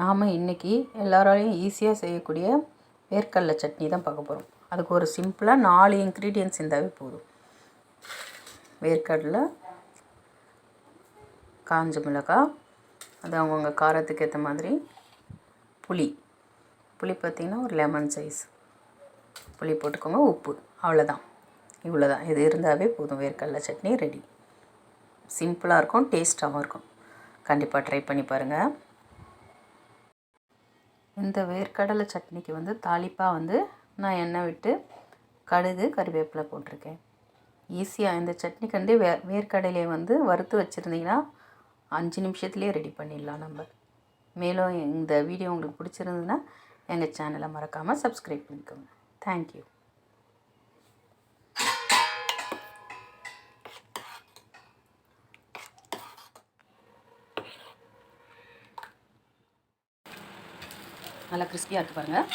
நாம் இன்றைக்கி எல்லாராலையும் ஈஸியாக செய்யக்கூடிய வேர்க்கடலை சட்னி தான் பார்க்க போகிறோம். அதுக்கு ஒரு சிம்பிளாக 4 இன்க்ரீடியன்ட்ஸ் இருந்தாவே போதும். வேர்க்கடலை, காஞ்ச மிளகாய், அது அவங்கவுங்க காரத்துக்கு ஏற்ற மாதிரி, புளி பார்த்திங்கன்னா ஒரு லெமன் சைஸ் புளி போட்டுக்கோங்க, உப்பு, அவ்வளோதான். இவ்வளோதான். இது இருந்தாவே போதும். வேர்க்கடலை சட்னி ரெடி. சிம்பிளாக இருக்கும், டேஸ்ட்டாகவும் இருக்கும். கண்டிப்பாக ட்ரை பண்ணி பாருங்கள். இந்த வேர்க்கடலை சட்னிக்கு தாளிப்பாக நான் எண்ணெய் விட்டு கடுகு கறிவேப்பிலை போட்டிருக்கேன். ஈஸியாக இந்த சட்னிக்கு வேர்க்கடலையை வறுத்து வச்சுருந்தீங்கன்னா 5 நிமிஷத்துலேயே ரெடி பண்ணிடலாம் நம்ம. மேலும் இந்த வீடியோ உங்களுக்கு பிடிச்சிருந்ததுன்னா எங்கள் சேனலை மறக்காமல் சப்ஸ்கிரைப் பண்ணிக்கோங்க. தேங்க்யூ. நல்லா கிறிஸ்பியாக இருக்குது பாருங்கள்.